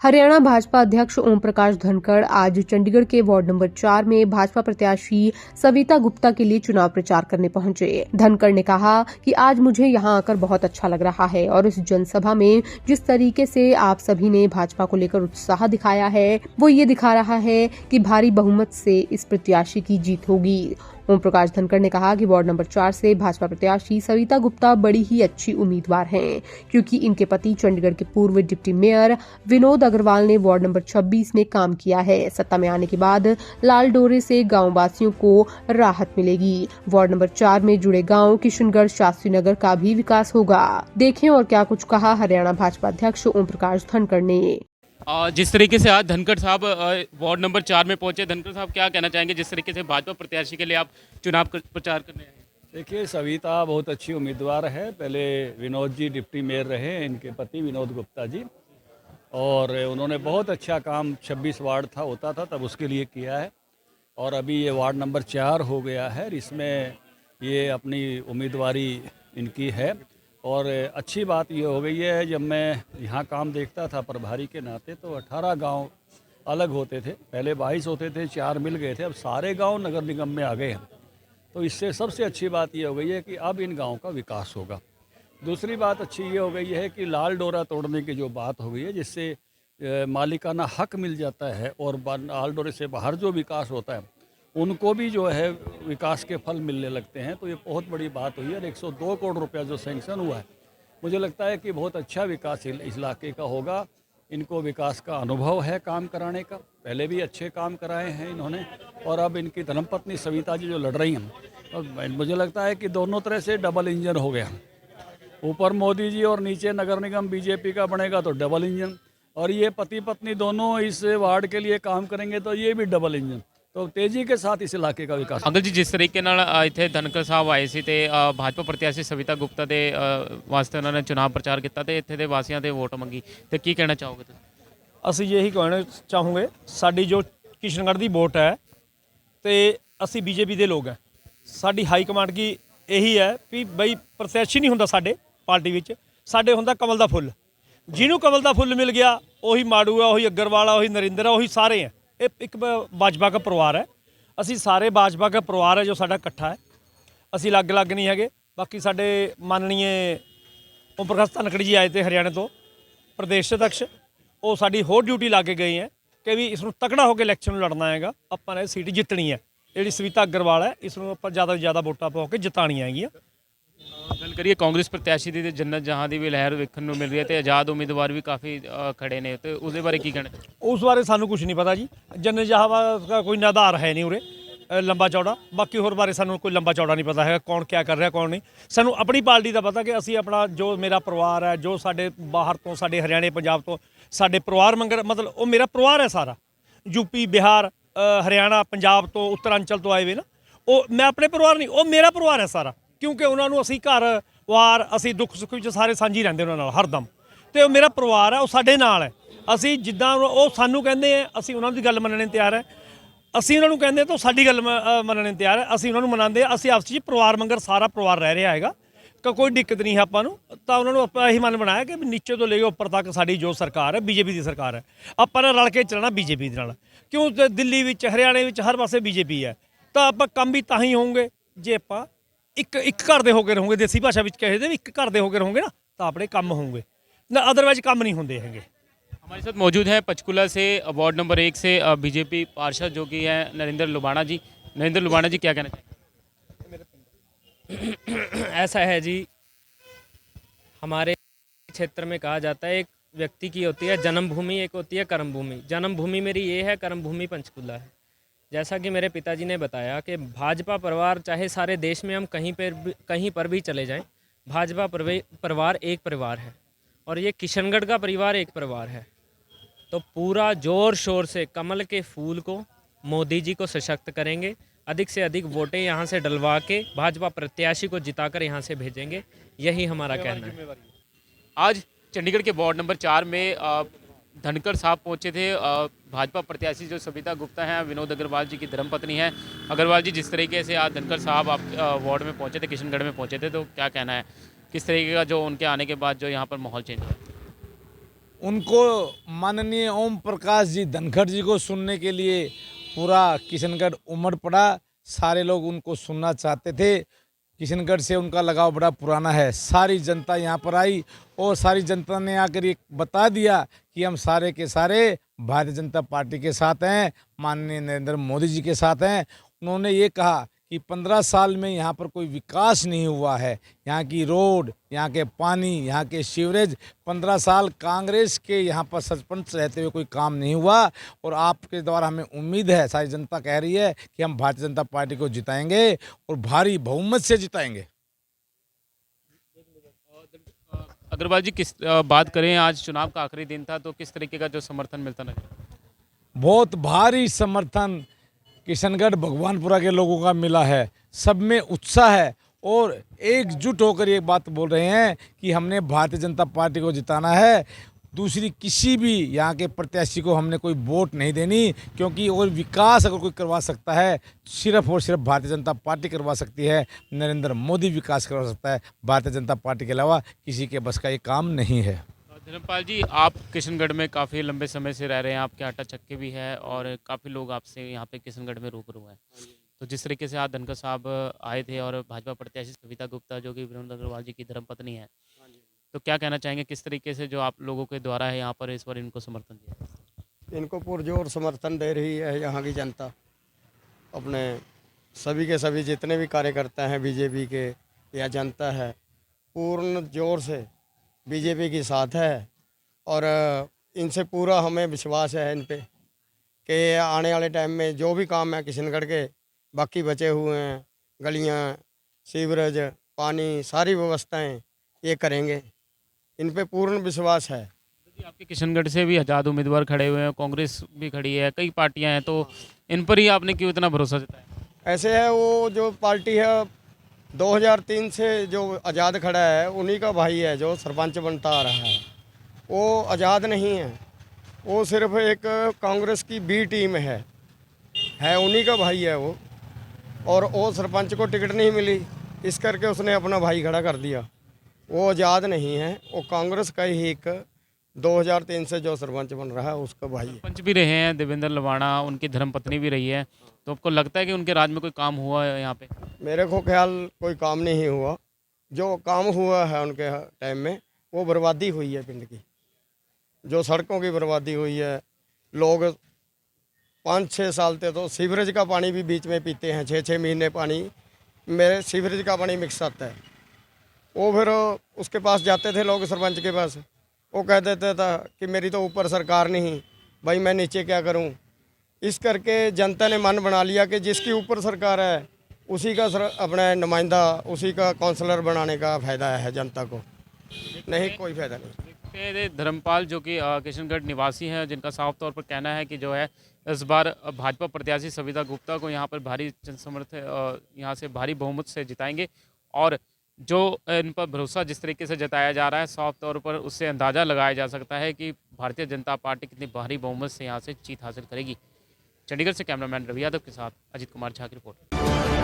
हरियाणा भाजपा अध्यक्ष ओम प्रकाश धनखड़ आज चंडीगढ़ के वार्ड नंबर 4 में भाजपा प्रत्याशी सविता गुप्ता के लिए चुनाव प्रचार करने पहुंचे। धनखड़ ने कहा कि आज मुझे यहां आकर बहुत अच्छा लग रहा है और इस जनसभा में जिस तरीके से आप सभी ने भाजपा को लेकर उत्साह दिखाया है वो ये दिखा रहा है कि भारी बहुमत से इस प्रत्याशी की जीत होगी। ओम प्रकाश धनखड़ ने कहा कि वार्ड नंबर 4 से भाजपा प्रत्याशी सविता गुप्ता बड़ी ही अच्छी उम्मीदवार हैं, क्योंकि इनके पति चंडीगढ़ के पूर्व डिप्टी मेयर विनोद अग्रवाल ने वार्ड नंबर 26 में काम किया है। सत्ता में आने के बाद लाल डोरे से गांव वासियों को राहत मिलेगी। वार्ड नंबर 4 में जुड़े गांव किशनगढ़, शास्त्री नगर का भी विकास होगा। देखें और क्या कुछ कहा हरियाणा भाजपा अध्यक्ष ओम प्रकाश धनखड़ ने। जिस तरीके से आज धनखड़ साहब वार्ड नंबर 4 में पहुंचे, धनखड़ साहब क्या कहना चाहेंगे जिस तरीके से भाजपा प्रत्याशी के लिए आप चुनाव प्रचार करने आए? देखिए, सविता बहुत अच्छी उम्मीदवार है। पहले विनोद जी डिप्टी मेयर रहे, इनके पति विनोद गुप्ता जी, और उन्होंने बहुत अच्छा काम 26 वार्ड होता था तब उसके लिए किया है, और अभी ये वार्ड नंबर 4 हो गया है। इसमें ये अपनी उम्मीदवारी इनकी है, और अच्छी बात ये हो गई है, जब मैं यहाँ काम देखता था प्रभारी के नाते तो 18 गांव अलग होते थे, पहले 22 होते थे, 4 मिल गए थे, अब सारे गांव नगर निगम में आ गए हैं। तो इससे सबसे अच्छी बात ये हो गई है कि अब इन गाँव का विकास होगा। दूसरी बात अच्छी ये हो गई है कि लाल डोरा तोड़ने की जो बात हो गई है, जिससे मालिकाना हक मिल जाता है और लाल डोरे से बाहर जो विकास होता है उनको भी जो है विकास के फल मिलने लगते हैं। तो ये बहुत बड़ी बात हुई है, और 102 करोड़ रुपया जो सैंक्शन हुआ है, मुझे लगता है कि बहुत अच्छा विकास इस इलाके का होगा। इनको विकास का अनुभव है काम कराने का, पहले भी अच्छे काम कराए हैं इन्होंने, और अब इनकी धर्मपत्नी सविता जी जो लड़ रही हैं, और मुझे लगता है कि दोनों तरह से डबल इंजन हो गया। ऊपर मोदी जी और नीचे नगर निगम बीजेपी का बनेगा तो डबल इंजन, और ये पति पत्नी दोनों इस वार्ड के लिए काम करेंगे तो ये भी डबल इंजन। तो तेजी के साथ इस इलाके का विकास। अंकल जी, जिस तरीके ਨਾਲ ਇੱਥੇ ਧਨਖੜ ਸਾਹਿਬ ਆਏ ਸੀ ਤੇ ਭਾਜਪਾ ਪ੍ਰਤਿਆਸ਼ੀ ਸਵਿਤਾ ਗੁਪਤਾ ਦੇ ਵਾਸਤੇ ਉਹਨਾਂ ਨੇ ਚੁਣਾਵ ਪ੍ਰਚਾਰ ਕੀਤਾ ਤੇ ਇੱਥੇ ਦੇ ਵਾਸੀਆਂ ਦੇ ਵੋਟ ਮੰਗੀ, ਤੇ ਕੀ ਕਹਿਣਾ ਚਾਹੋਗੇ ਤੁਸੀਂ? ਅਸੀਂ ਇਹੀ ਕਹਿਣਾ ਚਾਹੂੰਗੇ, ਸਾਡੀ ਜੋ ਕਿਸ਼ਨਗੜ੍ਹ ਦੀ ਵੋਟ ਹੈ ਤੇ ਅਸੀਂ ਬੀਜੇਪੀ ਦੇ ਲੋਕ ਹੈ। ਸਾਡੀ ਹਾਈ ਕਮਾਂਡ ਕੀ ਇਹੀ ਹੈ ਵੀ ਬਈ ਪ੍ਰਤਿਆਸ਼ੀ ਨਹੀਂ ਹੁੰਦਾ ਸਾਡੇ ਪਾਰਟੀ ਵਿੱਚ, ਸਾਡੇ ਹੁੰਦਾ ਕਮਲ ਦਾ ਫੁੱਲ। ਜਿਹਨੂੰ ਕਮਲ ਦਾ ਫੁੱਲ ਮਿਲ ਗਿਆ ਉਹੀ ਮਾੜੂ ਆ, ਉਹੀ ਅਗਰਵਾਲ ਆ, ਉਹੀ ਨਰਿੰਦਰ ਆ, ਉਹੀ ਸਾਰੇ ਆ। ਇਹ ਇੱਕ भाजपा का परिवार है, ਅਸੀਂ ਸਾਰੇ भाजपा का परिवार है जो ਸਾਡਾ ਇਕੱਠਾ ਹੈ। ਅਸੀਂ ਅਲੱਗ ਨਹੀਂ ਹੈਗੇ। ਬਾਕੀ ਸਾਡੇ ਮਾਨਨੀਏ ਓਮ ਪ੍ਰਕਾਸ਼ ਧਨਖੜ ਜੀ ਆਏ ਤੇ ਹਰਿਆਣੇ ਤੋਂ ਪ੍ਰਦੇਸ਼ ਅਧਿਕਸ਼, ਉਹ ਸਾਡੀ ਹੋਰ ਡਿਊਟੀ ਲਾ ਕੇ ਗਏ ਹੈ ਕਿ ਵੀ ਇਸ ਨੂੰ ਤਕੜਾ ਹੋ ਕੇ ਇਲੈਕਸ਼ਨ ਨੂੰ ਲੜਨਾ ਹੈਗਾ। ਆਪਾਂ ਨੇ ਸੀਟ ਜਿੱਤਣੀ ਹੈ। ਜਿਹੜੀ ਸਵਿਤਾ ਅਗਰਵਾਲ ਹੈ, ਇਸ ਨੂੰ ਆਪਾਂ ਜ਼ਿਆਦਾ ਤੋਂ ਜ਼ਿਆਦਾ ਵੋਟਾਂ ਪਾ ਕੇ ਜਿਤਾਣੀਆਂ ਹੈਗੀਆਂ। ਗੱਲ ਕਰੀਏ ਕਾਂਗਰਸ ਪ੍ਰਤਿਆਸ਼ੀ ਦੀ, ਤੇ ਜੰਨਤ ਜਹਾਂ ਦੀ ਵੀ ਲਹਿਰ ਵੇਖਣ ਨੂੰ ਮਿਲ ਰਹੀ ਹੈ ਤੇ ਆਜ਼ਾਦ ਉਮੀਦਵਾਰ ਵੀ ਕਾਫੀ ਖੜੇ ਨੇ, ਤੇ ਉਹਦੇ ਬਾਰੇ ਕੀ ਕਹਿਣਾ? ਉਸ ਬਾਰੇ ਸਾਨੂੰ ਕੁਝ ਨਹੀਂ ਪਤਾ ਜੀ। ਜੰਨਤ ਜਹਾਂ ਦਾ ਕੋਈ ਆਧਾਰ ਹੈ ਨਹੀਂ ਉਰੇ ਲੰਬਾ ਚੌੜਾ। ਬਾਕੀ ਹੋਰ ਬਾਰੇ ਸਾਨੂੰ ਕੋਈ ਲੰਬਾ ਚੌੜਾ ਨਹੀਂ ਪਤਾ ਹੈਗਾ, ਕੌਣ ਕਿਆ ਕਰ ਰਿਹਾ ਕੌਣ ਨਹੀਂ। ਸਾਨੂੰ ਆਪਣੀ ਪਾਰਟੀ ਦਾ ਪਤਾ ਕਿ ਅਸੀਂ ਆਪਣਾ ਜੋ ਮੇਰਾ ਪਰਿਵਾਰ ਹੈ, ਜੋ ਸਾਡੇ ਬਾਹਰ ਤੋਂ, ਸਾਡੇ ਹਰਿਆਣੇ ਪੰਜਾਬ ਤੋਂ ਸਾਡੇ ਪਰਿਵਾਰ ਮੰਗਰ, ਮਤਲਬ ਉਹ ਮੇਰਾ ਪਰਿਵਾਰ ਹੈ ਸਾਰਾ। ਯੂਪੀ, ਬਿਹਾਰ, ਹਰਿਆਣਾ, ਪੰਜਾਬ ਤੋਂ, ਉੱਤਰਾਂਚਲ ਤੋਂ ਆਏ ਵੇ ਨਾ, ਉਹ ਮੈਂ ਆਪਣੇ ਪਰਿਵਾਰ ਨਹੀਂ, ਉਹ ਮੇਰਾ ਪਰਿਵਾਰ ਹੈ ਸਾਰਾ। ਕਿਉਂਕਿ ਉਹਨਾਂ ਨੂੰ ਅਸੀਂ ਘਰ ਵਾਰ, ਅਸੀਂ ਦੁੱਖ ਸੁੱਖ ਵਿੱਚ ਸਾਰੇ ਸਾਂਝੀ ਰਹਿੰਦੇ ਉਹਨਾਂ ਨਾਲ ਹਰਦਮ, ਤੇ ਉਹ ਮੇਰਾ ਪਰਿਵਾਰ ਹੈ, ਉਹ ਸਾਡੇ ਨਾਲ ਹੈ। ਅਸੀਂ ਜਿੱਦਾਂ ਉਹ ਸਾਨੂੰ ਕਹਿੰਦੇ ਆ, ਅਸੀਂ ਉਹਨਾਂ ਦੀ ਗੱਲ ਮੰਨਣ ਨੂੰ ਤਿਆਰ ਹੈ। ਅਸੀਂ ਉਹਨਾਂ ਨੂੰ ਕਹਿੰਦੇ ਤਾਂ ਸਾਡੀ ਗੱਲ ਮੰਨਣ ਨੂੰ ਤਿਆਰ ਹੈ। ਅਸੀਂ ਉਹਨਾਂ ਨੂੰ ਮਨਾਉਂਦੇ ਹਾਂ। ਅਸੀਂ ਆਪਸ ਵਿੱਚ ਪਰਿਵਾਰ ਮੰਗਰ ਸਾਰਾ ਪਰਿਵਾਰ ਰਹਿ ਰਿਹਾ ਹੈਗਾ, ਕੋਈ ਦਿੱਕਤ ਨਹੀਂ ਹੈ ਆਪਾਂ ਨੂੰ। ਤਾਂ ਉਹਨਾਂ ਨੂੰ ਆਪਾਂ ਇਹੀ ਮਨ ਬਣਾਇਆ ਕਿ ਨੀਚੇ ਤੋਂ ਲੈ ਕੇ ਉੱਪਰ ਤੱਕ ਸਾਡੀ ਜੋ ਸਰਕਾਰ ਹੈ ਬੀਜੇਪੀ ਦੀ ਸਰਕਾਰ ਹੈ। ਆਪਾਂ ਨੇ ਰਲ ਕੇ ਚੱਲਣਾ ਬੀਜੇਪੀ ਦੇ ਨਾਲ, ਕਿਉਂ ਦਿੱਲੀ ਵਿੱਚ, ਹਰਿਆਣੇ ਵਿੱਚ ਹਰ ਪਾਸੇ ਬੀਜੇਪੀ ਹੈ। ਤਾਂ ਆਪਾਂ ਕੰਮ ਵੀ ਤਾਂ ਹੀ ਹੋਣਗੇ ਜੇ ਆਪਾਂ ਇੱਕ ਘਰ ਦੇ ਹੋ ਕੇ ਰਹੋਗੇ। ਦੇਸੀ ਭਾਸ਼ਾ ਵਿੱਚ ਕਹੇ ਦੇ ਇੱਕ ਘਰ ਦੇ ਹੋ ਕੇ ਰਹੋਗੇ ਨਾ, ਤਾਂ ਆਪਣੇ ਕੰਮ ਹੋਣਗੇ ਨਾ, ਅਦਰਵਾइज ਕੰਮ नहीं होंगे हैंगे। हमारे साथ मौजूद है पंचकुला से वार्ड नंबर 1 से बीजेपी पार्षद जो कि है नरेंद्र लुबाना जी। नरेंद्र लुबाना जी, क्या कहना चाहिए? ऐसा है जी, हमारे क्षेत्र में कहा जाता है एक व्यक्ति की होती है जन्मभूमि, एक होती है कर्मभूमि। जन्मभूमि मेरी ये है, कर्मभूमि पंचकुला है। जैसा कि मेरे पिताजी ने बताया कि भाजपा परिवार चाहे सारे देश में हम कहीं पर भी चले जाएं, भाजपा परिवार एक परिवार है, और ये किशनगढ़ का परिवार एक परिवार है। तो पूरा जोर शोर से कमल के फूल को, मोदी जी को सशक्त करेंगे, अधिक से अधिक वोटें यहाँ से डलवा के भाजपा प्रत्याशी को जिताकर यहाँ से भेजेंगे, यही हमारा कहना है। आज चंडीगढ़ के वार्ड नंबर 4 में धनखड़ साहब पहुंचे थे। भाजपा प्रत्याशी जो सविता गुप्ता हैं, विनोद अग्रवाल जी की धर्मपत्नी है। अग्रवाल जी, जिस तरीके से आज धनखड़ साहब आप वार्ड में पहुंचे थे, किशनगढ़ में पहुंचे थे, तो क्या कहना है? किस तरीके का जो उनके आने के बाद जो यहाँ पर माहौल चेंज हुआ? मेरा पिंड। ऐसा है जी, हमारे क्षेत्र में कहा जाता है एक व्यक्ति की होती है जन्मभूमि, एक होती है कर्मभूमि। जन्मभूमि मेरी ये है, कर्मभूमि पंचकुला है। जैसा कि मेरे पिताजी ने बताया कि भाजपा परिवार चाहे सारे देश में हम कहीं पर भी चले जाएं, भाजपा परिवार एक परिवार है। तो पूरा जोर शोर से कमल के फूल को, मोदी जी को सशक्त करेंगे, अधिक से अधिक वोटें यहाँ से डलवा के भाजपा प्रत्याशी को जिताकर यहाँ से भेजेंगे, यही हमारा कहना है। आज चंडीगढ़ के वार्ड नंबर 4 में धनखड़ साहब पहुंचे थे। उनको माननीय ओम प्रकाश जी धनखड़ जी को सुनने के लिए पूरा किशनगढ़ उमड़ पड़ा। सारे लोग उनको सुनना चाहते थे। किशनगढ़ से उनका लगाव बड़ा पुराना है। सारी जनता यहाँ पर आई और सारी जनता ने आकर ये बता दिया कि हम सारे के सारे भारतीय जनता पार्टी के साथ हैं, माननीय नरेंद्र मोदी जी के साथ हैं। उन्होंने ये कहा कि 15 साल में यहाँ पर कोई विकास नहीं हुआ है। यहाँ की रोड, यहाँ के पानी, यहाँ के सीवरेज, 15 साल कांग्रेस के यहाँ पर सरपंच रहते हुए कोई काम नहीं हुआ। और आपके द्वारा हमें उम्मीद है, सारी जनता कह रही है कि हम भारतीय जनता पार्टी को जिताएंगे और भारी बहुमत से जिताएंगे। अग्रवाल जी, किस बात करें, आज चुनाव का आखिरी दिन था, तो किस तरीके का जो समर्थन मिलता नजर? बहुत भारी समर्थन किशनगढ़ भगवानपुरा के लोगों का मिला है। सब में उत्साह है और एकजुट होकर ये बात बोल रहे हैं कि हमने भारतीय जनता पार्टी को जिताना है। दूसरी किसी भी यहाँ के प्रत्याशी को हमने कोई वोट नहीं देनी, क्योंकि और विकास अगर कोई करवा सकता है सिर्फ और सिर्फ भारतीय जनता पार्टी करवा सकती है। नरेंद्र मोदी विकास करवा सकता है, भारतीय जनता पार्टी के अलावा किसी के बस का ये काम नहीं है। धर्मपाल जी, आप किशनगढ़ में काफ़ी लंबे समय से रह रहे हैं, आपके आटा चक्के भी है और काफ़ी लोग आपसे यहाँ पे किशनगढ़ में रूबरू हैं। तो जिस तरीके से आज धनखड़ साहब आए थे और भाजपा प्रत्याशी सविता गुप्ता जो कि विनोद अग्रवाल जी की धर्मपत्नी है, तो क्या कहना चाहेंगे, किस तरीके से जो आप लोगों के द्वारा है यहाँ पर इस बार इनको समर्थन दिया? इनको पुरजोर समर्थन दे रही है यहाँ की जनता। अपने सभी के सभी जितने भी कार्यकर्ता हैं बीजेपी के या जनता है, पूर्ण जोर से बीजेपी के साथ है। और इनसे पूरा हमें विश्वास है इन पे कि आने वाले टाइम में जो भी काम है किशनगढ़ के बाकी बचे हुए हैं, गलियाँ, सीवरेज, पानी, सारी व्यवस्थाएं ये करेंगे। इन पे पूर्ण विश्वास है। जी, आपके किशनगढ़ से भी आज़ाद उम्मीदवार खड़े हुए हैं, कांग्रेस भी खड़ी है, कई पार्टियां हैं, तो इन पर ही आपने क्यों इतना भरोसा जताया? ऐसे है, वो जो पार्टी है 2003 से जो आज़ाद खड़ा है उन्हीं का भाई है जो सरपंच बनता आ रहा है। वो आज़ाद नहीं है, वो सिर्फ एक कांग्रेस की बी टीम है उन्हीं का भाई है वो। और वो सरपंच को टिकट नहीं मिली, इस करके उसने अपना भाई खड़ा कर दिया। वो आज़ाद नहीं है, वो कांग्रेस का ही एक 2003 से जो सरपंच बन रहा है उसका भाई है। पंच भी रहे हैं देवेंद्र लवाणा, उनकी धर्मपत्नी भी रही है, तो आपको लगता है कि उनके राज में कोई काम हुआ है यहाँ पे? मेरे को ख्याल कोई काम नहीं हुआ। जो काम हुआ है उनके टाइम में वो बर्बादी हुई है पिंड की, जो सड़कों की बर्बादी हुई है। लोग 5-6 साल से तो सीवरेज का पानी भी बीच में पीते हैं, 6-6 महीने पानी मेरे सीवरेज का पानी मिक्स आता है। वो फिर उसके पास जाते थे लोग, सरपंच के पास, वो कह देता था कि मेरी तो ऊपर सरकार नहीं, भाई मैं नीचे क्या करूं। इस करके जनता ने मन बना लिया कि जिसकी ऊपर सरकार है उसी का अपना नुमाइंदा, उसी का काउंसलर बनाने का फ़ायदा है जनता को, नहीं कोई फ़ायदा नहीं। धर्मपाल जो कि किशनगढ़ निवासी हैं, जिनका साफ तौर पर कहना है कि जो है इस बार भाजपा प्रत्याशी सविता गुप्ता को यहाँ पर भारी जनसमर्थन, यहाँ से भारी बहुमत से जिताएंगे। और जो इन पर भरोसा जिस तरीके से जताया जा रहा है, साफ तौर पर उससे अंदाज़ा लगाया जा सकता है कि भारतीय जनता पार्टी कितनी भारी बहुमत से यहाँ से जीत हासिल करेगी। चंडीगढ़ से कैमरामैन रवि यादव के साथ अजीत कुमार झा की रिपोर्ट।